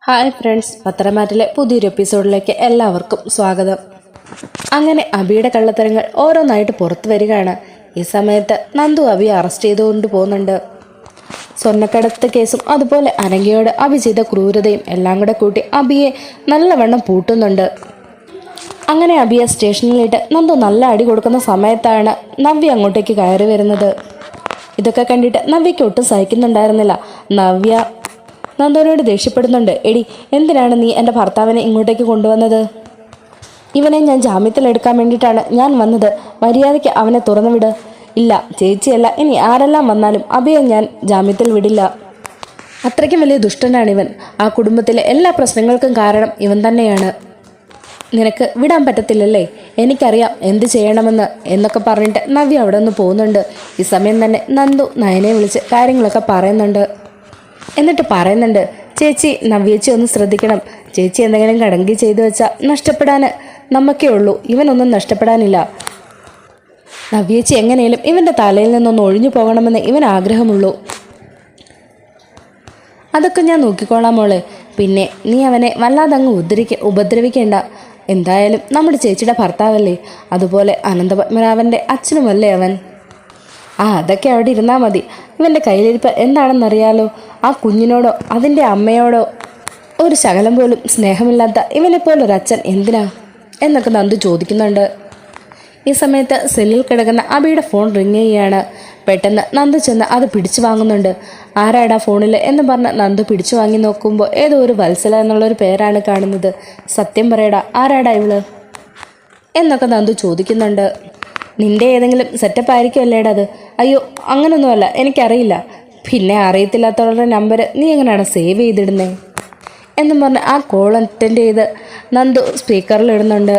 Hi friends, പത്തരമാറ്റിലെ പുതിയൊരു എപ്പിസോഡിലേക്ക് എല്ലാവർക്കും സ്വാഗതം. അങ്ങനെ അബിയുടെ കള്ളത്തരങ്ങൾ ഓരോന്നായിട്ട് പുറത്തു വരികയാണ്. ഈ സമയത്ത് നന്ദു അബിയെ അറസ്റ്റ് ചെയ്തുകൊണ്ട് പോകുന്നുണ്ട്. സ്വർണ്ണക്കടത്ത് കേസും അതുപോലെ അനഘയോട് അബി ചെയ്ത ക്രൂരതയും എല്ലാം കൂടെ കൂട്ടി അബിയെ നല്ലവണ്ണം പൂട്ടുന്നുണ്ട്. അങ്ങനെ അബിയെ സ്റ്റേഷനിലിട്ട് നന്ദു നല്ല അടി കൊടുക്കുന്ന സമയത്താണ് നവ്യ അങ്ങോട്ടേക്ക് കയറി വരുന്നത്. ഇതൊക്കെ കണ്ടിട്ട് നവ്യയ്ക്ക് ഒട്ടും സഹിക്കുന്നുണ്ടായിരുന്നില്ല. നവ്യ നന്ദുവിനോട് ദേഷ്യപ്പെടുന്നുണ്ട്. എടി, എന്തിനാണ് നീ എൻ്റെ ഭർത്താവിനെ ഇങ്ങോട്ടേക്ക് കൊണ്ടുവന്നത്? ഇവനെ ഞാൻ ജാമ്യത്തിലെടുക്കാൻ വേണ്ടിയിട്ടാണ് ഞാൻ വന്നത്. മര്യാദയ്ക്ക് അവനെ തുറന്നു വിട്. ഇല്ല ചേച്ചിയല്ല, ഇനി ആരെല്ലാം വന്നാലും അബിയെ ഞാൻ ജാമ്യത്തിൽ വിടില്ല. അത്രയ്ക്കും വലിയ ദുഷ്ടനാണിവൻ. ആ കുടുംബത്തിലെ എല്ലാ പ്രശ്നങ്ങൾക്കും കാരണം ഇവൻ തന്നെയാണ്. നിനക്ക് വിടാൻ പറ്റത്തില്ലല്ലേ? എനിക്കറിയാം എന്ത് ചെയ്യണമെന്ന് എന്നൊക്കെ പറഞ്ഞിട്ട് നവ്യ അവിടെ നിന്ന് പോകുന്നുണ്ട്. ഈ സമയം തന്നെ നന്ദു നയനെ വിളിച്ച് കാര്യങ്ങളൊക്കെ പറയുന്നുണ്ട്. എന്നിട്ട് പറയുന്നുണ്ട്, ചേച്ചി നവ്യേച്ചി ഒന്ന് ശ്രദ്ധിക്കണം. ചേച്ചി എന്തെങ്കിലും കടങ്കി ചെയ്തു വെച്ചാൽ നഷ്ടപ്പെടാൻ നമുക്കേ ഉള്ളൂ, ഇവനൊന്നും നഷ്ടപ്പെടാനില്ല. നവ്യേച്ചി എങ്ങനെയും ഇവൻ്റെ തലയിൽ നിന്നൊന്ന് ഒഴിഞ്ഞു പോകണമെന്ന് ഇവൻ ആഗ്രഹമുള്ളൂ. അതൊക്കെ ഞാൻ നോക്കിക്കോളാം മോളെ. പിന്നെ നീ അവനെ വല്ലാതെ അങ്ങ് ഉപദ്രവിക്കേണ്ട. എന്തായാലും നമ്മുടെ ചേച്ചിയുടെ ഭർത്താവല്ലേ, അതുപോലെ അനന്തപത്മനാഭൻ്റെ അച്ഛനുമല്ലേ അവൻ. അതൊക്കെ അവിടെ ഇരുന്നാൽ മതി. ഇവൻ്റെ കയ്യിലിരിപ്പ് എന്താണെന്നറിയാലോ? ആ കുഞ്ഞിനോടോ അതിൻ്റെ അമ്മയോടോ ഒരു ശകലം പോലും സ്നേഹമില്ലാത്ത ഇവനെപ്പോലൊരച്ഛൻ എന്തിനാ എന്നൊക്കെ നന്ദു ചോദിക്കുന്നുണ്ട്. ഈ സമയത്ത് സെല്ലിൽ കിടക്കുന്ന അബിയുടെ ഫോൺ റിങ് ചെയ്യുകയാണ്. പെട്ടെന്ന് നന്ദു ചെന്ന് അത് പിടിച്ചു വാങ്ങുന്നുണ്ട്. ആരാടാ ഫോണിൽ എന്ന് പറഞ്ഞ് നന്ദു പിടിച്ചു വാങ്ങി നോക്കുമ്പോൾ ഏതോ ഒരു വത്സല എന്നുള്ളൊരു പേരാണ് കാണുന്നത്. സത്യം പറയടാ, ആരാടാ ഇവള് എന്നൊക്കെ നന്ദു ചോദിക്കുന്നുണ്ട്. നിന്റെ ഏതെങ്കിലും സെറ്റപ്പ് ആയിരിക്കുമല്ലേടാ അത്? അയ്യോ, അങ്ങനൊന്നുമല്ല, എനിക്കറിയില്ല. പിന്നെ അറിയത്തില്ലാത്തവരുടെ നമ്പർ നീ എങ്ങനെയാണ് സേവ് ചെയ്തിടുന്നേ എന്നും പറഞ്ഞ് ആ കോൾ അറ്റൻഡ് ചെയ്ത് നന്ദു സ്പീക്കറിലിടുന്നുണ്ട്.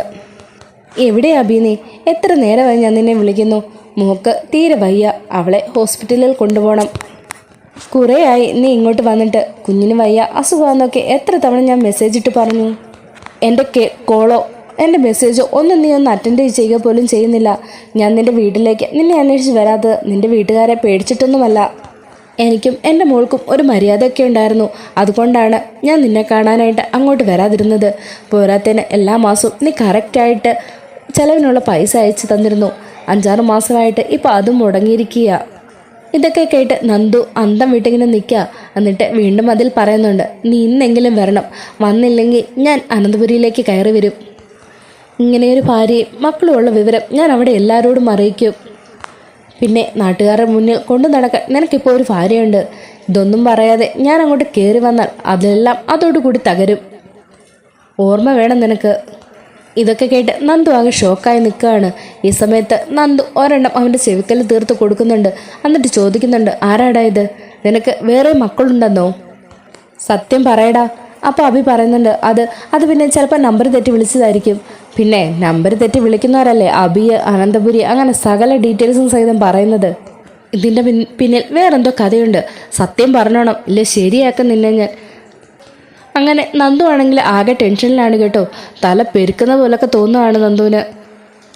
എവിടെയാ അബി നീ? എത്ര നേരമായി ഞാൻ നിന്നെ വിളിക്കുന്നു. മോക്ക് തീരെ വയ്യ, അവളെ ഹോസ്പിറ്റലിൽ കൊണ്ടുപോകണം. കുറേയായി നീ ഇങ്ങോട്ട് വന്നിട്ട്. കുഞ്ഞിന് വയ്യ, അസുഖമാണെന്നൊക്കെ എത്ര തവണ ഞാൻ മെസ്സേജ് ഇട്ട് പറഞ്ഞു. എൻ്റെ കോളോ എൻ്റെ മെസ്സേജോ ഒന്നും നീ ഒന്ന് അറ്റൻഡ് ചെയ്യുക പോലും ചെയ്യുന്നില്ല. ഞാൻ നിൻ്റെ വീട്ടിലേക്ക് നിന്നെ അന്വേഷിച്ച് വരാത്തത് നിൻ്റെ വീട്ടുകാരെ പേടിച്ചിട്ടൊന്നുമല്ല. എനിക്കും എൻ്റെ മോൾക്കും ഒരു മര്യാദയൊക്കെ ഉണ്ടായിരുന്നു. അതുകൊണ്ടാണ് ഞാൻ നിന്നെ കാണാനായിട്ട് അങ്ങോട്ട് വരാതിരുന്നത്. പോരാത്തതിന് എല്ലാ മാസവും നീ കറക്റ്റായിട്ട് ചിലവിനുള്ള പൈസ അയച്ചു തന്നിരുന്നു. 5-6 മാസമായിട്ട് ഇപ്പോൾ അതും മുടങ്ങിയിരിക്കുക. ഇതൊക്കെ കേട്ട് നന്ദു അന്തം വിട്ടിങ്ങനെ നിൽക്കുക. എന്നിട്ട് വീണ്ടും അതിൽ പറയുന്നുണ്ട്, നീ ഇന്നെങ്കിലും വരണം. വന്നില്ലെങ്കിൽ ഞാൻ അനന്തപുരിയിലേക്ക് കയറി വരും. ഇങ്ങനെയൊരു ഭാര്യയും മക്കളുമുള്ള വിവരം ഞാൻ അവിടെ എല്ലാവരോടും അറിയിക്കും. പിന്നെ നാട്ടുകാരുടെ മുന്നിൽ കൊണ്ടു നടക്കാൻ നിനക്കിപ്പോൾ ഒരു ഭാര്യയുണ്ട്. ഇതൊന്നും പറയാതെ ഞാൻ അങ്ങോട്ട് കയറി വന്നാൽ അതെല്ലാം അതോടുകൂടി തകരും. ഓർമ്മ വേണം നിനക്ക്. ഇതൊക്കെ കേട്ട് നന്ദു ആകെ ഷോക്കായി നിൽക്കുകയാണ്. ഈ സമയത്ത് നന്ദു ഒരെണ്ണം അവൻ്റെ ചെവിക്കൽ തീർത്ത് കൊടുക്കുന്നുണ്ട്. എന്നിട്ട് ചോദിക്കുന്നുണ്ട്, ആരാടാ ഇത്? നിനക്ക് വേറെ മക്കളുണ്ടെന്നോ? സത്യം പറയടാ. അപ്പോൾ അബി പറയുന്നുണ്ട്, അത് പിന്നെ ചിലപ്പോൾ നമ്പർ തെറ്റി വിളിച്ചതായിരിക്കും. പിന്നെ നമ്പർ തെറ്റി വിളിക്കുന്നവരല്ലേ അബി, അനന്തപുരി, അങ്ങനെ സകല ഡീറ്റെയിൽസും സഹിതം പറയുന്നത്. ഇതിൻ്റെ പിന്നിൽ വേറെന്തോ കഥയുണ്ട്. സത്യം പറഞ്ഞോണം, ഇല്ല ശരിയാക്കും നിന്നെ ഞാൻ. അങ്ങനെ നന്ദു ആണെങ്കിൽ ആകെ ടെൻഷനിലാണ് കേട്ടോ. തല പെരുക്കുന്ന പോലൊക്കെ തോന്നുകയാണ് നന്ദുവിന്.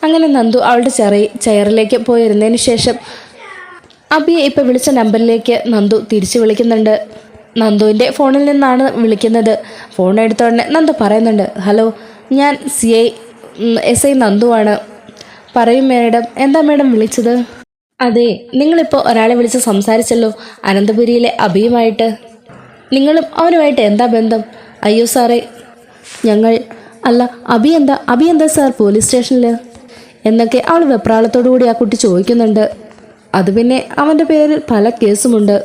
അങ്ങനെ നന്ദു അവളുടെ ചെയറിലേക്ക് പോയിരുന്നതിന് ശേഷം അബിയെ ഇപ്പോൾ വിളിച്ച നമ്പറിലേക്ക് നന്ദു തിരിച്ചു വിളിക്കുന്നുണ്ട്. നന്ദുവിൻ്റെ ഫോണിൽ നിന്നാണ് വിളിക്കുന്നത്. ഫോൺ എടുത്തോടനെ നന്ദു പറയുന്നുണ്ട്, ഹലോ, ഞാൻ SI നന്ദുവാണ്. പറയും മേഡം. എന്താ മേഡം വിളിച്ചത്? അതെ, നിങ്ങളിപ്പോൾ ഒരാളെ വിളിച്ച് സംസാരിച്ചല്ലോ, അനന്തപുരിയിലെ അബിയുമായിട്ട്. നിങ്ങളും അവനുമായിട്ട് എന്താ ബന്ധം? അയ്യോ സാറേ, അല്ല അബി എന്താ സാർ പോലീസ് സ്റ്റേഷനിൽ എന്നൊക്കെ അവൾ വെപ്രാളത്തോടു കൂടി ആ കുട്ടി ചോദിക്കുന്നുണ്ട്. അത് പിന്നെ അവൻ്റെ പേരിൽ പല കേസുമുണ്ട്.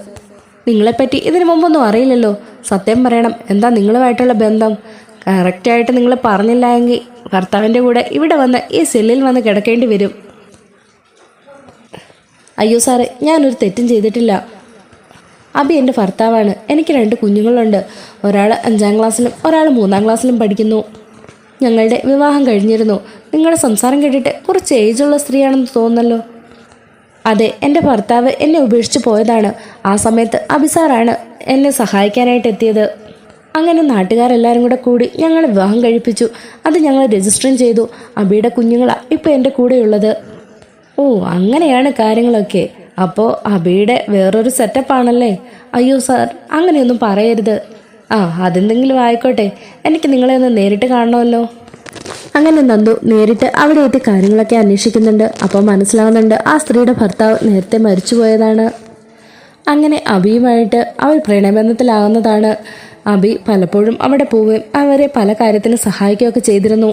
നിങ്ങളെപ്പറ്റി ഇതിനു മുമ്പൊന്നും അറിയില്ലല്ലോ. സത്യം പറയണം, എന്താ നിങ്ങളുമായിട്ടുള്ള ബന്ധം? കറക്റ്റായിട്ട് നിങ്ങൾ പറഞ്ഞില്ല എങ്കിൽ ഭർത്താവിൻ്റെ കൂടെ ഇവിടെ വന്ന് ഈ സെല്ലിൽ വന്ന് കിടക്കേണ്ടി വരും. അയ്യോ സാറേ, ഞാനൊരു തെറ്റും ചെയ്തിട്ടില്ല. അബി എൻ്റെ ഭർത്താവാണ്. എനിക്ക് 2 കുഞ്ഞുങ്ങളുണ്ട്. ഒരാൾ 5-ാം ക്ലാസ്സിലും ഒരാൾ 3-ാം ക്ലാസ്സിലും പഠിക്കുന്നു. ഞങ്ങളുടെ വിവാഹം കഴിഞ്ഞിരുന്നു. നിങ്ങളുടെ സംസാരം കേട്ടിട്ട് കുറച്ച് ഏജുള്ള സ്ത്രീയാണെന്ന് തോന്നുന്നല്ലോ. അതെ, എൻ്റെ ഭർത്താവ് എന്നെ ഉപേക്ഷിച്ച് പോയതാണ്. ആ സമയത്ത് അബിസാറാണ് എന്നെ സഹായിക്കാനായിട്ട് എത്തിയത്. അങ്ങനെ നാട്ടുകാരെല്ലാവരും കൂടി ഞങ്ങളെ വിവാഹം കഴിപ്പിച്ചു. അത് ഞങ്ങൾ രജിസ്റ്ററും ചെയ്തു. അബിയുടെ കുഞ്ഞുങ്ങളാണ് ഇപ്പോൾ എൻ്റെ കൂടെയുള്ളത്. ഓ, അങ്ങനെയാണ് കാര്യങ്ങളൊക്കെ. അപ്പോൾ അബിയുടെ വേറൊരു സെറ്റപ്പാണല്ലേ? അയ്യോ സാർ, അങ്ങനെയൊന്നും പറയരുത്. ആ അതെന്തെങ്കിലും ആയിക്കോട്ടെ, എനിക്ക് നിങ്ങളെ ഒന്ന് നേരിട്ട് കാണണമല്ലോ. അങ്ങനെ നന്ദു നേരിട്ട് അവിടെ എത്തി കാര്യങ്ങളൊക്കെ അന്വേഷിക്കുന്നുണ്ട്. അപ്പോൾ മനസ്സിലാവുന്നുണ്ട് ആ സ്ത്രീയുടെ ഭർത്താവ് നേരത്തെ മരിച്ചുപോയതാണ്. അങ്ങനെ അബിയുമായിട്ട് അവൾ പ്രണയബന്ധത്തിലാകുന്നതാണ്. അബി പലപ്പോഴും അവിടെ പോവുകയും അവരെ പല കാര്യത്തിനും സഹായിക്കുകയൊക്കെ ചെയ്തിരുന്നു.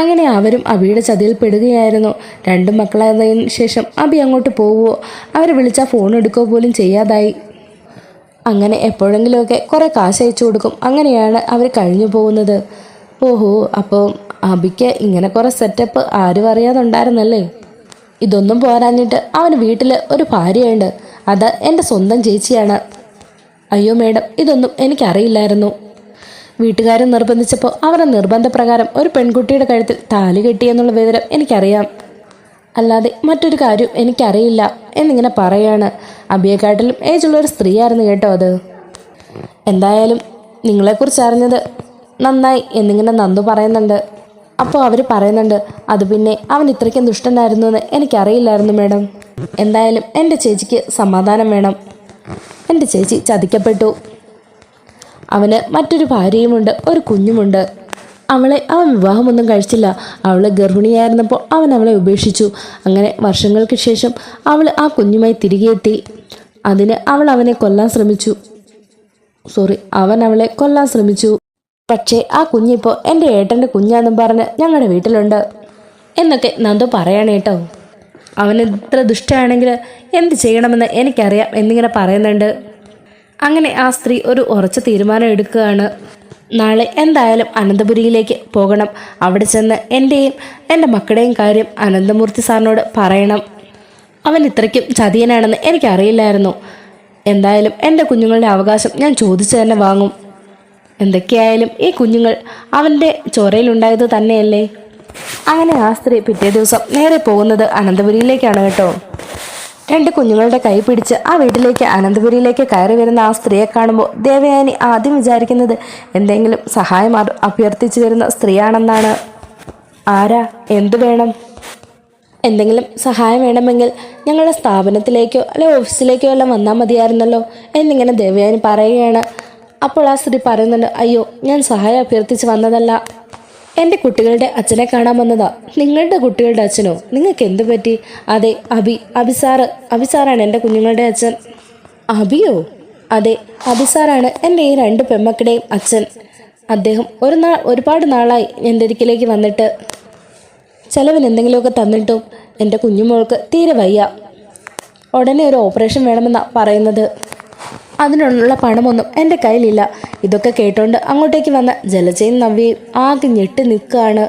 അങ്ങനെ അവരും അബിയുടെ ചതിയിൽ പെടുകയായിരുന്നു. രണ്ടു മക്കളായതിനു ശേഷം അബി അങ്ങോട്ട് പോവുകയോ അവരെ വിളിച്ചാൽ ഫോൺ എടുക്കുകയോ പോലും ചെയ്യാതായി. അങ്ങനെ എപ്പോഴെങ്കിലുമൊക്കെ കുറേ കാശ് അയച്ചു കൊടുക്കും. അങ്ങനെയാണ് അവർ കഴിഞ്ഞു പോകുന്നത്. ഓഹോ, അപ്പോൾ അബിക്ക് ഇങ്ങനെ കുറേ സെറ്റപ്പ് ആരും അറിയാതുണ്ടായിരുന്നല്ലേ. ഇതൊന്നും പോരാഞ്ഞിട്ട് അവന് വീട്ടിൽ ഒരു ഭാര്യയുണ്ട്. അത് എൻ്റെ സ്വന്തം ചേച്ചിയാണ്. അയ്യോ മേഡം, ഇതൊന്നും എനിക്കറിയില്ലായിരുന്നു. വീട്ടുകാർ നിർബന്ധിച്ചപ്പോൾ അവരുടെ നിർബന്ധപ്രകാരം ഒരു പെൺകുട്ടിയുടെ കഴുത്തിൽ താലി കെട്ടിയെന്നുള്ള വിവരം എനിക്കറിയാം, അല്ലാതെ മറ്റൊരു കാര്യം എനിക്കറിയില്ല എന്നിങ്ങനെ പറയാണ്. അബിയെക്കാട്ടിലും ഏജുള്ളൊരു സ്ത്രീയായിരുന്നു കേട്ടോ അത്. എന്തായാലും നിങ്ങളെക്കുറിച്ച് അറിഞ്ഞത് നന്നായി എന്നിങ്ങനെ നന്ദു പറയുന്നുണ്ട്. അപ്പോൾ അവർ പറയുന്നുണ്ട്, അത് പിന്നെ അവൻ ഇത്രയ്ക്കും ദുഷ്ടനായിരുന്നു എന്ന് എനിക്കറിയില്ലായിരുന്നു മേഡം. എന്തായാലും എൻ്റെ ചേച്ചിക്ക് സമാധാനം വേണം. എൻ്റെ ചേച്ചി ചതിക്കപ്പെട്ടു. അവന് മറ്റൊരു ഭാര്യയുമുണ്ട്, ഒരു കുഞ്ഞുമുണ്ട്. അവൻ വിവാഹമൊന്നും കഴിച്ചില്ല. അവൾ ഗർഭിണിയായിരുന്നപ്പോൾ അവൻ അവളെ ഉപേക്ഷിച്ചു. അങ്ങനെ വർഷങ്ങൾക്ക് ശേഷം അവൾ ആ കുഞ്ഞുമായി തിരികെ എത്തി. അതിന് അവൻ അവളെ കൊല്ലാൻ ശ്രമിച്ചു. പക്ഷേ ആ കുഞ്ഞിപ്പോൾ എൻ്റെ ഏട്ടൻ്റെ കുഞ്ഞാന്നും പറഞ്ഞ് ഞങ്ങളുടെ വീട്ടിലുണ്ട് എന്നൊക്കെ നന്ദു പറയണേ കേട്ടോ. അവൻ ഇത്ര ദുഷ്ടമാണെങ്കിൽ എന്ത് ചെയ്യണമെന്ന് എനിക്കറിയാം എന്നിങ്ങനെ പറയുന്നുണ്ട്. അങ്ങനെ ആ സ്ത്രീ ഒരു ഉറച്ച തീരുമാനം എടുക്കുകയാണ്. നാളെ എന്തായാലും അനന്തപുരിയിലേക്ക് പോകണം. അവിടെ ചെന്ന് എൻ്റെയും എൻ്റെ മക്കളുടെയും കാര്യം അനന്തമൂർത്തി സാറിനോട് പറയണം. അവൻ ഇത്രയ്ക്കും ചതിയനാണെന്ന് എനിക്കറിയില്ലായിരുന്നു. എന്തായാലും എൻ്റെ കുഞ്ഞുങ്ങളുടെ അവകാശം ഞാൻ ചോദിച്ചു തന്നെ വാങ്ങും. എന്തൊക്കെയായാലും ഈ കുഞ്ഞുങ്ങൾ അവൻ്റെ ചോരയിലുണ്ടായത് തന്നെയല്ലേ. അങ്ങനെ ആ സ്ത്രീ പിറ്റേ ദിവസം നേരെ പോകുന്നത് അനന്തപുരിയിലേക്കാണ് കേട്ടോ. രണ്ട് കുഞ്ഞുങ്ങളുടെ കൈ പിടിച്ച് ആ വീട്ടിലേക്ക് അനന്തപുരിയിലേക്ക് കയറി വരുന്ന ആ സ്ത്രീയെ കാണുമ്പോൾ ദേവയാനി ആദ്യം വിചാരിക്കുന്നത് എന്തെങ്കിലും സഹായം അഭ്യർത്ഥിച്ചു വരുന്ന സ്ത്രീയാണെന്നാണ്. ആരാ, എന്തു വേണം? എന്തെങ്കിലും സഹായം വേണമെങ്കിൽ ഞങ്ങളുടെ സ്ഥാപനത്തിലേക്കോ അല്ലെ ഓഫീസിലേക്കോ എല്ലാം വന്നാൽ മതിയായിരുന്നല്ലോ എന്നിങ്ങനെ ദേവയാനി പറയുകയാണ്. അപ്പോൾ ആ സ്ത്രീ പറയുന്നുണ്ട്, അയ്യോ, ഞാൻ സഹായം അഭ്യർത്ഥിച്ച് വന്നതല്ല. എൻ്റെ കുട്ടികളുടെ അച്ഛനെ കാണാൻ വന്നതാ. നിങ്ങളുടെ കുട്ടികളുടെ അച്ഛനോ? നിങ്ങൾക്ക് എന്തു പറ്റി? അതെ, അബിസാറാണ് എൻ്റെ കുഞ്ഞുങ്ങളുടെ അച്ഛൻ. അബിയോ? അതെ, അബിസാറാണ് എൻ്റെ ഈ രണ്ട് പെമ്മക്കളുടെയും അച്ഛൻ. അദ്ദേഹം ഒരുപാട് നാളായി എൻ്റെ ഒരിക്കലേക്ക് വന്നിട്ട്. ചിലവിന് എന്തെങ്കിലുമൊക്കെ തന്നിട്ടും എൻ്റെ കുഞ്ഞുമോൾക്ക് തീരെ വയ്യ. ഉടനെ ഒരു ഓപ്പറേഷൻ വേണമെന്നാണ് പറയുന്നത്. അതിനുള്ള പണമൊന്നും എൻ്റെ കയ്യിലില്ല. ഇതൊക്കെ കേട്ടോണ്ട് അങ്ങോട്ടേക്ക് വന്ന ജലജയും നവ്യയും ആകെ ഞെട്ടി നിൽക്കുകയാണ്.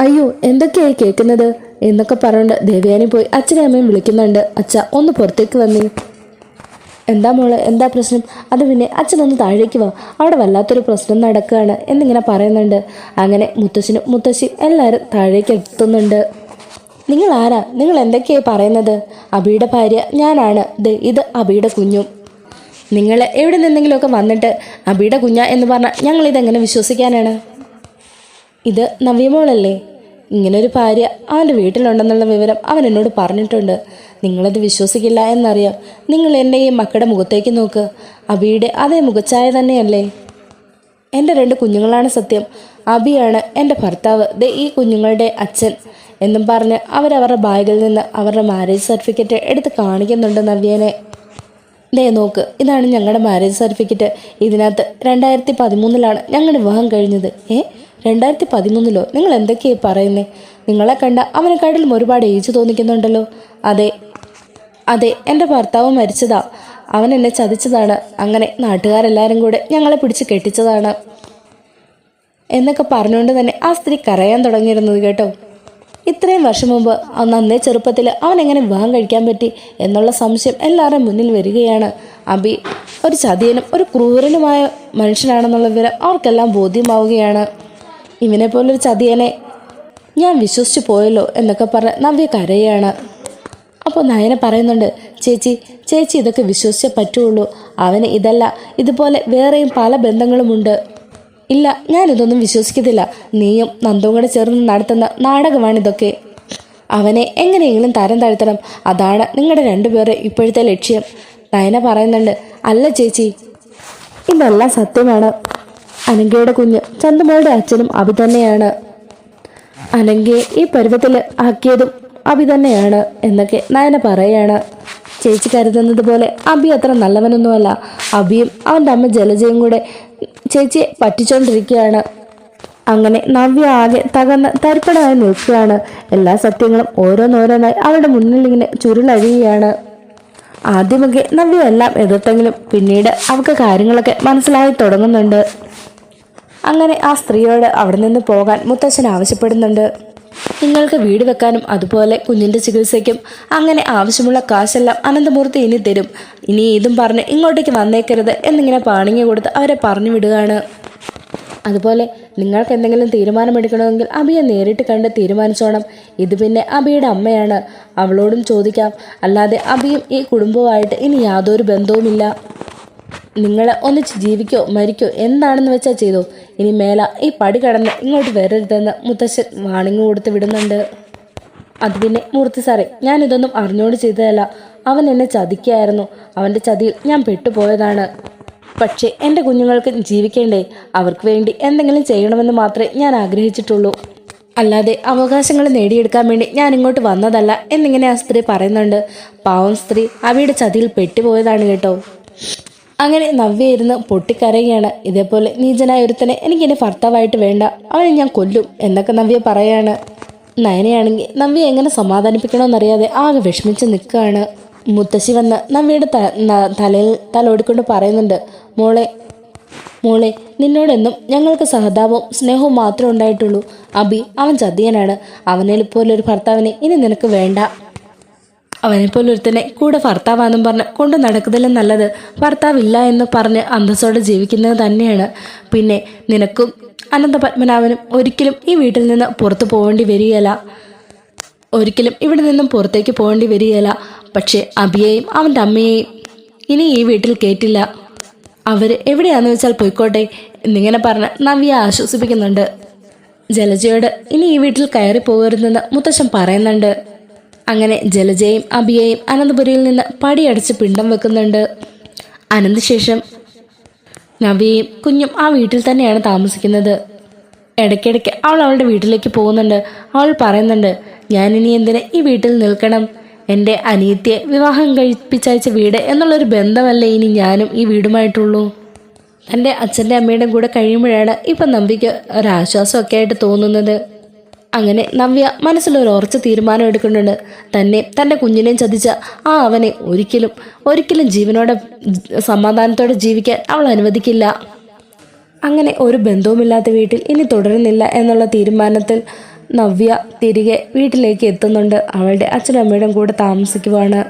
അയ്യോ, എന്തൊക്കെയായി കേൾക്കുന്നത് എന്നൊക്കെ പറഞ്ഞുകൊണ്ട് ദേവയാനി പോയി അച്ഛനെയും അമ്മയും വിളിക്കുന്നുണ്ട്. അച്ഛ, ഒന്ന് പുറത്തേക്ക് വന്നേ. എന്താ മോള്, എന്താ പ്രശ്നം? അത് പിന്നെ അച്ഛനൊന്ന് താഴേക്ക് വാ, അവിടെ വല്ലാത്തൊരു പ്രശ്നം നടക്കുകയാണ് എന്നിങ്ങനെ പറയുന്നുണ്ട്. അങ്ങനെ മുത്തശ്ശനും മുത്തശ്ശിയും എല്ലാവരും താഴേക്ക് എത്തുന്നുണ്ട്. നിങ്ങൾ ആരാ? നിങ്ങൾ എന്തൊക്കെയായി പറയുന്നത്? അബിയുടെ ഭാര്യ ഞാനാണ്. ഇത് അബിയുടെ കുഞ്ഞും. നിങ്ങൾ എവിടെ നിന്നെങ്കിലുമൊക്കെ വന്നിട്ട് അബിയുടെ കുഞ്ഞ എന്ന് പറഞ്ഞാൽ ഞങ്ങളിതെങ്ങനെ വിശ്വസിക്കാനാണ്? ഇത് നവ്യമോളല്ലേ? ഇങ്ങനൊരു ഭാര്യ അവൻ്റെ വീട്ടിലുണ്ടെന്നുള്ള വിവരം അവൻ എന്നോട് പറഞ്ഞിട്ടുണ്ട്. നിങ്ങളത് വിശ്വസിക്കില്ല എന്നറിയാം. നിങ്ങൾ എൻ്റെ ഈ മക്കളുടെ മുഖത്തേക്ക് നോക്ക്. അബിയുടെ അതേ മുഖച്ഛായ തന്നെയല്ലേ? എൻ്റെ രണ്ട് കുഞ്ഞുങ്ങളാണ് സത്യം. അബിയാണ് എൻ്റെ ഭർത്താവ്. ഈ കുഞ്ഞുങ്ങളുടെ അച്ഛൻ എന്നും പറഞ്ഞ് അവരവരുടെ ബാഗിൽ നിന്ന് അവരുടെ മാരേജ് സർട്ടിഫിക്കറ്റ് എടുത്ത് കാണിക്കുന്നുണ്ട് നവ്യനെ. നോക്ക്, ഇതാണ് ഞങ്ങളുടെ മാരേജ് സർട്ടിഫിക്കറ്റ്. ഇതിനകത്ത് 2013 ഞങ്ങളുടെ വിവാഹം കഴിഞ്ഞത്. 2013? നിങ്ങൾ എന്തൊക്കെയായി പറയുന്നേ? നിങ്ങളെ കണ്ട അവനെക്കാട്ടിലും ഒരുപാട് ഏജ് തോന്നിക്കുന്നുണ്ടല്ലോ. അതെ, എൻ്റെ ഭർത്താവ് മരിച്ചതാ. അവൻ എന്നെ ചതിച്ചതാണ്. അങ്ങനെ നാട്ടുകാരെല്ലാവരും കൂടെ ഞങ്ങളെ പിടിച്ച് കെട്ടിച്ചതാണ് എന്നൊക്കെ പറഞ്ഞുകൊണ്ട് തന്നെ ആ സ്ത്രീ കരയാൻ തുടങ്ങിയിരുന്നത് കേട്ടോ. ഇത്രയും വർഷം മുമ്പ് നന്നേ ചെറുപ്പത്തിൽ അവൻ എങ്ങനെ വിവാഹം കഴിക്കാൻ പറ്റി എന്നുള്ള സംശയം എല്ലാവരുടെയും മുന്നിൽ വരികയാണ്. അബി ഒരു ചതിയനും ഒരു ക്രൂരനുമായ മനുഷ്യനാണെന്നുള്ള വിവരം അവർക്കെല്ലാം ബോധ്യമാവുകയാണ്. ഇവനെ പോലൊരു ചതിയനെ ഞാൻ വിശ്വസിച്ചു പോയല്ലോ എന്നൊക്കെ പറഞ്ഞ് നവ്യ കരയാണ്. അപ്പോൾ നയന പറയുന്നുണ്ട്, ചേച്ചി ഇതൊക്കെ വിശ്വസിച്ചേ പറ്റുള്ളൂ. അവന് ഇതല്ല, ഇതുപോലെ വേറെയും പല ബന്ധങ്ങളുമുണ്ട്. ഇല്ല, ഞാനിതൊന്നും വിശ്വസിക്കത്തില്ല. നീയും നന്ദും കൂടെ ചേർന്ന് നടത്തുന്ന നാടകമാണിതൊക്കെ. അവനെ എങ്ങനെയെങ്കിലും തരം താഴ്ത്തണം. അതാണ് നിങ്ങളുടെ രണ്ടുപേരുടെ ഇപ്പോഴത്തെ ലക്ഷ്യം. നയന പറയുന്നുണ്ട്, അല്ല ചേച്ചി, ഇതെല്ലാം സത്യമാണ്. അനങ്കയുടെ കുഞ്ഞ് ചന്തുമോളുടെ അച്ഛനും അഭി തന്നെയാണ്. അനങ്കയെ ഈ പരുവത്തിൽ ആക്കിയതും അഭി തന്നെയാണ് എന്നൊക്കെ നയന പറയാണ്. ചേച്ചി കരുതുന്നത് പോലെ അഭി അത്ര നല്ലവനൊന്നുമല്ല. അഭിയും അവൻ്റെ അമ്മ ജലജയും കൂടെ ചേച്ചിയെ പറ്റിച്ചോണ്ടിരിക്കുകയാണ്. അങ്ങനെ നവ്യ ആകെ തകർന്ന് തരിപ്പണമായി നിൽക്കുകയാണ്. എല്ലാ സത്യങ്ങളും ഓരോന്നോരോന്നായി അവരുടെ മുന്നിൽ ഇങ്ങനെ ചുരുളഴിയുകയാണ്. ആദ്യമൊക്കെ നവ്യ എല്ലാം എതിർത്തെങ്കിലും പിന്നീട് അവൾക്ക് കാര്യങ്ങളൊക്കെ മനസ്സിലായി തുടങ്ങുന്നുണ്ട്. അങ്ങനെ ആ സ്ത്രീയോട് അവിടെ നിന്ന് പോകാൻ മുത്തശ്ശൻ ആവശ്യപ്പെടുന്നുണ്ട്. നിങ്ങൾക്ക് വീട് വെക്കാനും അതുപോലെ കുഞ്ഞിൻ്റെ ചികിത്സയ്ക്കും അങ്ങനെ ആവശ്യമുള്ള കാശെല്ലാം അനന്തമൂർത്തി ഇനി തരും. ഇനി ഇതും പറഞ്ഞ് ഇങ്ങോട്ടേക്ക് വന്നേക്കരുത് എന്നിങ്ങനെ പാണിങ്ങി കൊടുത്ത് അവരെ പറഞ്ഞു വിടുകയാണ്. അതുപോലെ നിങ്ങൾക്ക് എന്തെങ്കിലും തീരുമാനമെടുക്കണമെങ്കിൽ അഭിയെ നേരിട്ട് കണ്ട് തീരുമാനിച്ചോണം. ഇത് പിന്നെ അഭിയുടെ അമ്മയാണ്, അവളോടും ചോദിക്കാം. അല്ലാതെ അഭിയും ഈ കുടുംബവുമായിട്ട് ഇനി യാതൊരു ബന്ധവുമില്ല. നിങ്ങൾ ഒന്നിച്ച് ജീവിക്കോ മരിക്കോ എന്താണെന്ന് വെച്ചാൽ ചെയ്തോ. ഇനി മേല ഈ പടി കടന്ന് ഇങ്ങോട്ട് വരരുതെന്ന് മുത്തശ്ശൻ വാണിംഗ് കൊടുത്ത് വിടുന്നുണ്ട്. അത് പിന്നെ മൂർത്തി സാറേ, ഞാനിതൊന്നും അറിഞ്ഞോട് ചെയ്തതല്ല. അവൻ എന്നെ ചതിക്കായിരുന്നു. അവൻ്റെ ചതിയിൽ ഞാൻ പെട്ടുപോയതാണ്. പക്ഷേ എൻ്റെ കുഞ്ഞുങ്ങൾക്ക് ജീവിക്കേണ്ടേ? അവർക്ക് വേണ്ടി എന്തെങ്കിലും ചെയ്യണമെന്ന് മാത്രമേ ഞാൻ ആഗ്രഹിച്ചിട്ടുള്ളൂ. അല്ലാതെ അവകാശങ്ങൾ നേടിയെടുക്കാൻ വേണ്ടി ഞാൻ ഇങ്ങോട്ട് വന്നതല്ല എന്നിങ്ങനെ ആ സ്ത്രീ പറയുന്നുണ്ട്. പാവം സ്ത്രീ അവയുടെ ചതിയിൽ പെട്ടുപോയതാണ് കേട്ടോ. അങ്ങനെ നവ്യ ഇരുന്ന് പൊട്ടിക്കരയുകയാണ്. ഇതേപോലെ നീചനായ ഒരുത്തനെ എനിക്കെൻ്റെ ഭർത്താവായിട്ട് വേണ്ട, അവനെ ഞാൻ കൊല്ലും എന്നൊക്കെ നവ്യ പറയാണ്. നയനയാണെങ്കിൽ നവ്യ എങ്ങനെ സമാധാനിപ്പിക്കണമെന്നറിയാതെ ആകെ വിഷമിച്ച് നിൽക്കുകയാണ്. മുത്തശ്ശി വന്ന് നവ്യയുടെ തലയിൽ തലോടിക്കൊണ്ട് പറയുന്നുണ്ട്, മോളെ മോളെ നിന്നോടെന്നും ഞങ്ങൾക്ക് സഹതാപവും സ്നേഹവും മാത്രമേ ഉണ്ടായിട്ടുള്ളൂ. അഭി അവൻ ചതിയനാണ്. അവനെ പോലൊരു ഭർത്താവിനെ ഇനി നിനക്ക് വേണ്ട. അവനെപ്പോലൊരുത്തനെ കൂടെ ഭർത്താവാന്നും പറഞ്ഞ് കൊണ്ട് നടക്കുന്നതിലും നല്ലത് ഭർത്താവില്ല എന്ന് പറഞ്ഞ് അന്തസ്സോടെ ജീവിക്കുന്നത് തന്നെയാണ്. പിന്നെ നിനക്കും അനന്തപത്മനാഭനും ഒരിക്കലും ഈ വീട്ടിൽ നിന്ന് പുറത്തു പോകേണ്ടി വരികയില്ല. ഒരിക്കലും ഇവിടെ നിന്നും പുറത്തേക്ക് പോകേണ്ടി വരികയില്ല. പക്ഷേ അഭിയെയും അവൻ്റെ അമ്മയെയും ഇനി ഈ വീട്ടിൽ കേട്ടില്ല. അവർ എവിടെയാണെന്ന് വെച്ചാൽ പോയിക്കോട്ടെ എന്നിങ്ങനെ പറഞ്ഞ് നവ്യ ആശ്വസിപ്പിക്കുന്നുണ്ട്. ജലജയോട് ഇനി ഈ വീട്ടിൽ കയറി പോകരുതെന്ന് മുത്തശ്ശൻ പറയുന്നുണ്ട്. അങ്ങനെ ജലജയും അഭിയെയും അനന്തപുരിയിൽ നിന്ന് പടിയടച്ച് പിണ്ടം വെക്കുന്നുണ്ട്. അനന്തശേഷം നവ്യയും കുഞ്ഞും ആ വീട്ടിൽ തന്നെയാണ് താമസിക്കുന്നത്. ഇടയ്ക്കിടയ്ക്ക് അവൾ അവളുടെ വീട്ടിലേക്ക് പോകുന്നുണ്ട്. അവൾ പറയുന്നുണ്ട്, ഞാനിനി എന്തിന് ഈ വീട്ടിൽ നിൽക്കണം? എൻ്റെ അനിയത്തിയെ വിവാഹം കഴിപ്പിച്ചയച്ച വീട് എന്നുള്ളൊരു ബന്ധമല്ലേ ഇനി ഞാനും ഈ വീടുമായിട്ടുള്ളൂ. എൻ്റെ അച്ഛൻ്റെ അമ്മയുടെ കൂടെ കഴിയുമ്പോഴാണ് ഇപ്പം നവ്യയ്ക്ക് ഒരാശ്വാസമൊക്കെ ആയിട്ട് തോന്നുന്നത്. അങ്ങനെ നവ്യ മനസ്സിലൊരു ഉറച്ച തീരുമാനം എടുക്കുന്നുണ്ട്. തൻ്റെ കുഞ്ഞിനെയും ചതിച്ച ആ അവനെ ഒരിക്കലും ജീവനോടെ സമാധാനത്തോടെ ജീവിക്കാൻ അവൾ അനുവദിക്കില്ല. അങ്ങനെ ഒരു ബന്ധവുമില്ലാത്ത വീട്ടിൽ ഇനി തുടരുന്നില്ല എന്നുള്ള തീരുമാനത്തിൽ നവ്യ തിരികെ വീട്ടിലേക്ക് എത്തുന്നുണ്ട്. അവളുടെ അച്ഛനും അമ്മയുടെയും കൂടെ താമസിക്കുവാണ്.